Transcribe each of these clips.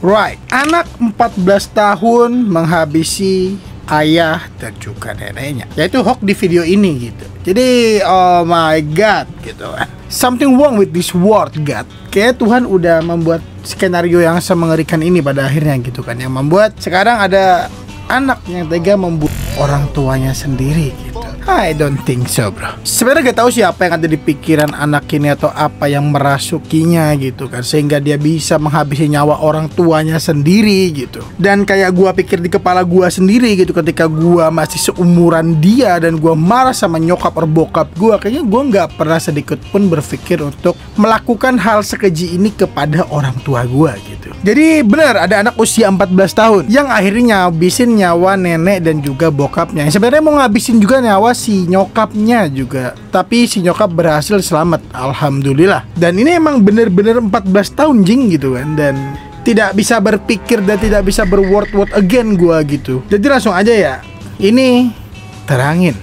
Right, anak 14 tahun menghabisi ayah dan juga neneknya, yaitu Hawk di video ini gitu. Jadi oh my god gitu kan, something wrong with this world god. Kayak Tuhan udah membuat skenario yang semengerikan ini pada akhirnya gitu kan, yang membuat sekarang ada anak yang tega membunuh orang tuanya sendiri gitu. I don't think so bro. Sebenarnya gak tahu siapa yang ada di pikiran anak ini atau apa yang merasukinya gitu kan, sehingga dia bisa menghabisi nyawa orang tuanya sendiri gitu. Dan kayak gua pikir di kepala gua sendiri gitu, ketika gua masih seumuran dia dan gua marah sama nyokap or bokap gua, kayaknya gua nggak pernah sedikit pun berpikir untuk melakukan hal sekeji ini kepada orang tua gua gitu. Jadi benar ada anak usia 14 tahun yang akhirnya ngabisin nyawa nenek dan juga bokapnya. Sebenarnya mau ngabisin juga nyawa si nyokapnya juga, tapi si nyokap berhasil selamat, alhamdulillah. Dan ini emang bener-bener 14 tahun jing gitu kan, dan tidak bisa berpikir dan tidak bisa berword again gua gitu. Jadi langsung aja ya, ini terangin.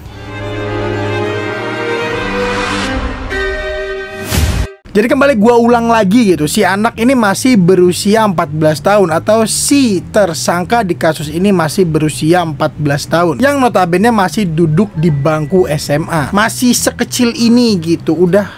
Jadi kembali gua ulang lagi gitu, si anak ini masih berusia 14 tahun atau si tersangka di kasus ini masih berusia 14 tahun, yang notabene masih duduk di bangku SMA. Masih sekecil ini gitu, udah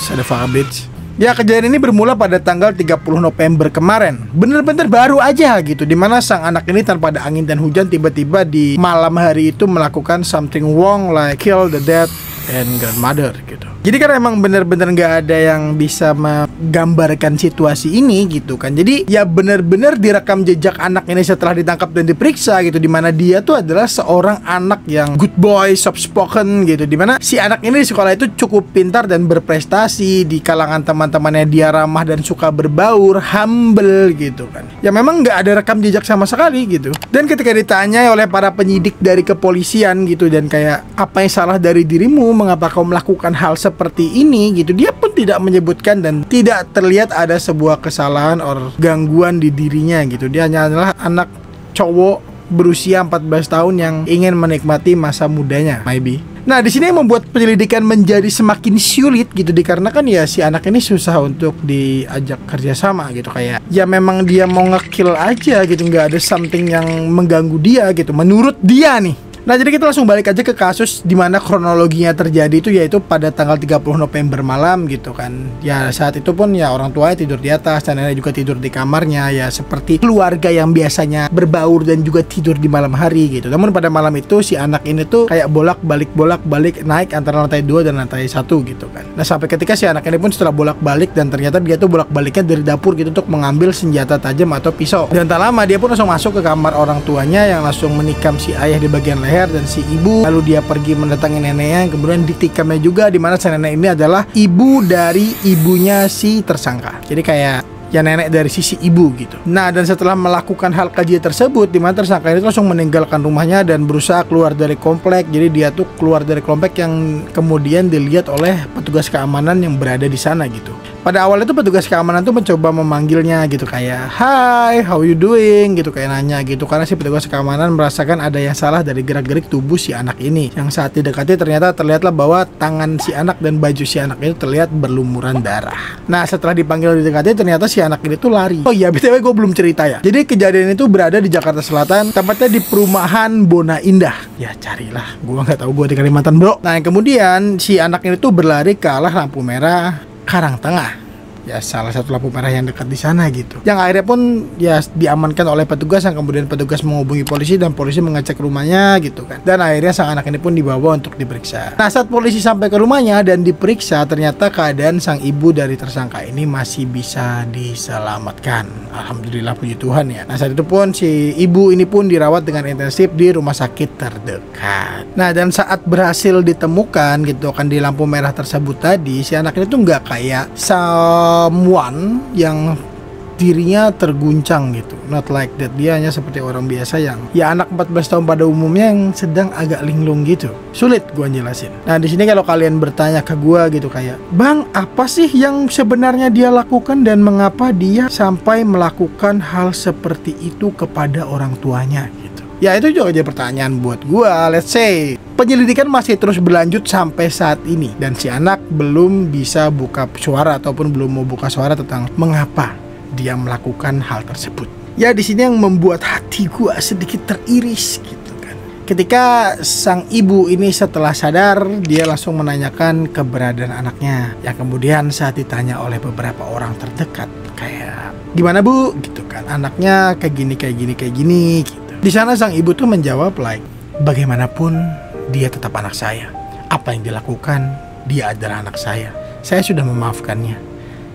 sadafah bitch. Ya, kejadian ini bermula pada tanggal 30 November kemarin. Bener-bener baru aja gitu, dimana sang anak ini tanpa ada angin dan hujan tiba-tiba di malam hari itu melakukan something wrong like kill the dad and grandmother gitu. Jadi kan emang bener-bener gak ada yang bisa menggambarkan situasi ini gitu kan. Jadi ya bener-bener direkam jejak anak ini setelah ditangkap dan diperiksa gitu, dimana dia tuh adalah seorang anak yang good boy, soft spoken gitu, dimana si anak ini di sekolah itu cukup pintar dan berprestasi. Di kalangan teman-temannya dia ramah dan suka berbaur, humble gitu kan. Ya memang gak ada rekam jejak sama sekali gitu. Dan ketika ditanya oleh para penyidik dari kepolisian gitu, dan kayak apa yang salah dari dirimu, mengapa kau melakukan hal seperti ini gitu, dia pun tidak menyebutkan dan tidak terlihat ada sebuah kesalahan or gangguan di dirinya gitu. Dia hanya adalah anak cowok berusia 14 tahun yang ingin menikmati masa mudanya, maybe. Nah, di sini yang membuat penyelidikan menjadi semakin sulit gitu, dikarenakan ya si anak ini susah untuk diajak kerjasama gitu. Kayak ya memang dia mau ngekill aja gitu, nggak ada something yang mengganggu dia gitu, menurut dia nih. Nah, jadi kita langsung balik aja ke kasus dimana kronologinya terjadi itu, yaitu pada tanggal 30 November malam gitu kan. Ya saat itu pun ya orang tuanya tidur di atas dan nenek juga tidur di kamarnya, ya seperti keluarga yang biasanya berbaur dan juga tidur di malam hari gitu. Namun pada malam itu si anak ini tuh kayak bolak-balik naik antara lantai 2 dan lantai 1 gitu kan. Nah, sampai ketika si anak ini pun setelah bolak-balik, dan ternyata dia tuh bolak-baliknya dari dapur gitu untuk mengambil senjata tajam atau pisau. Dan tak lama dia pun langsung masuk ke kamar orang tuanya yang langsung menikam si ayah di bagian leher dan si ibu. Lalu dia pergi mendatangi neneknya, kemudian ditikamnya juga, dimana si nenek ini adalah ibu dari ibunya si tersangka. Jadi kayak ya nenek dari sisi ibu gitu. Nah, dan setelah melakukan hal keji tersebut, dimana tersangka itu langsung meninggalkan rumahnya dan berusaha keluar dari komplek. Jadi dia tuh keluar dari komplek yang kemudian dilihat oleh petugas keamanan yang berada di sana gitu. Pada awalnya tuh petugas keamanan tuh mencoba memanggilnya gitu, kayak "Hi, how you doing?" gitu, kayak nanya gitu, karena si petugas keamanan merasakan ada yang salah dari gerak-gerik tubuh si anak ini. Yang saat didekati terlihatlah bahwa tangan si anak dan baju si anak itu terlihat berlumuran darah. Nah, setelah dipanggil didekati, ternyata si anak ini tuh lari. Oh iya, BTW gue belum cerita ya. Jadi kejadian itu berada di Jakarta Selatan, tepatnya di perumahan Bona Indah. Ya carilah, gue nggak tahu, gue di Kalimantan bro. Nah, kemudian si anak ini tuh berlari ke arah lampu merah Karangtengah. Ya salah satu lampu merah yang dekat di sana gitu. Yang akhirnya pun ya diamankan oleh petugas, yang kemudian petugas menghubungi polisi dan polisi mengecek rumahnya gitu kan. Dan akhirnya sang anak ini pun dibawa untuk diperiksa. Nah, saat polisi sampai ke rumahnya dan diperiksa, ternyata keadaan sang ibu dari tersangka ini masih bisa diselamatkan. Alhamdulillah, puji Tuhan ya. Nah, saat itu pun si ibu ini pun dirawat dengan intensif di rumah sakit terdekat. Nah, dan saat berhasil ditemukan gitu kan di lampu merah tersebut tadi, si anak ini tuh nggak kayak someone yang dirinya terguncang gitu, not like that. Dia hanya seperti orang biasa yang ya anak 14 tahun pada umumnya yang sedang agak linglung gitu. Sulit gua jelasin. Nah, di sini kalau kalian bertanya ke gua gitu kayak, "Bang, apa sih yang sebenarnya dia lakukan dan mengapa dia sampai melakukan hal seperti itu kepada orang tuanya?" gitu. Ya itu juga jadi pertanyaan buat gua. Let's say penyelidikan masih terus berlanjut sampai saat ini dan si anak belum bisa buka suara ataupun belum mau buka suara tentang mengapa dia melakukan hal tersebut. Ya di sini yang membuat hati gua sedikit teriris gitu kan. Ketika sang ibu ini setelah sadar, dia langsung menanyakan keberadaan anaknya. Yang kemudian saat ditanya oleh beberapa orang terdekat, kayak gimana bu gitu kan, anaknya kayak gini gitu. Di sana sang ibu tuh menjawab like, bagaimanapun dia tetap anak saya. Apa yang dilakukan, dia adalah anak saya. Saya sudah memaafkannya.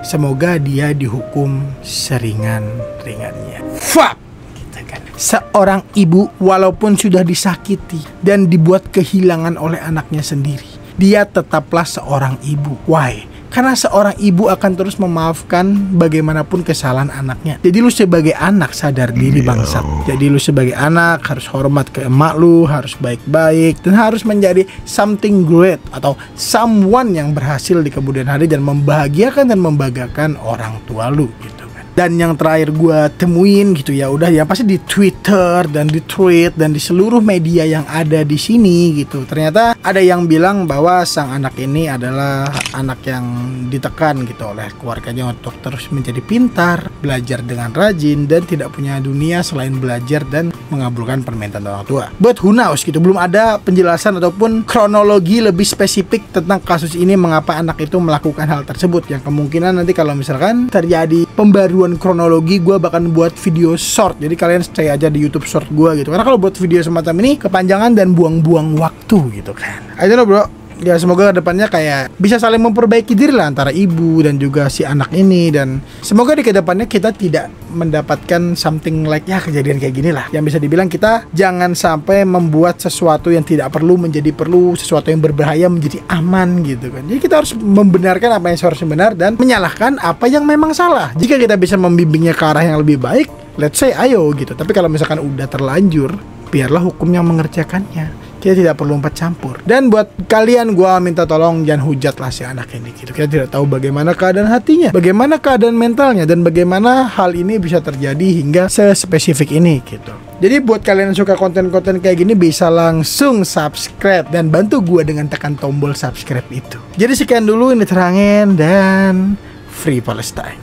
Semoga dia dihukum seringan-ringannya. Fuck! Gitu kan. Seorang ibu walaupun sudah disakiti dan dibuat kehilangan oleh anaknya sendiri, dia tetaplah seorang ibu. Why? Karena seorang ibu akan terus memaafkan bagaimanapun kesalahan anaknya. Jadi lu sebagai anak sadar diri bangsat. Jadi lu sebagai anak harus hormat ke emak lu, harus baik-baik, dan harus menjadi something great atau someone yang berhasil di kemudian hari dan membahagiakan dan membanggakan orang tua lu gitu. Dan yang terakhir gue temuin gitu ya udah ya pasti di Twitter dan di tweet dan di seluruh media yang ada di sini gitu. Ternyata ada yang bilang bahwa sang anak ini adalah anak yang ditekan gitu oleh keluarganya untuk terus menjadi pintar, belajar dengan rajin dan tidak punya dunia selain belajar dan mengabulkan permintaan orang tua. But who knows gitu, belum ada penjelasan ataupun kronologi lebih spesifik tentang kasus ini, mengapa anak itu melakukan hal tersebut. Yang kemungkinan nanti kalau misalkan terjadi pembaruan kronologi, gue bahkan buat video short, jadi kalian stay aja di YouTube short gue gitu, karena kalau buat video semacam ini kepanjangan dan buang-buang waktu gitu kan. I don't know bro, ya semoga kedepannya kayak bisa saling memperbaiki diri lah antara ibu dan juga si anak ini, dan semoga di kedepannya kita tidak mendapatkan something like ya kejadian kayak gini lah, yang bisa dibilang kita jangan sampai membuat sesuatu yang tidak perlu menjadi perlu, sesuatu yang berbahaya menjadi aman gitu kan. Jadi kita harus membenarkan apa yang seharusnya benar dan menyalahkan apa yang memang salah. Jika kita bisa membimbingnya ke arah yang lebih baik, let's say ayo gitu. Tapi kalau misalkan udah terlanjur, biarlah hukum yang mengerjakannya. Kita tidak perlu campur. Dan buat kalian gua minta tolong jangan hujatlah si anak ini gitu. Kita tidak tahu bagaimana keadaan hatinya, bagaimana keadaan mentalnya, dan bagaimana hal ini bisa terjadi hingga sespesifik ini gitu. Jadi buat kalian yang suka konten-konten kayak gini bisa langsung subscribe dan bantu gua dengan tekan tombol subscribe itu. Jadi sekian dulu ini terangin dan Free Palestine.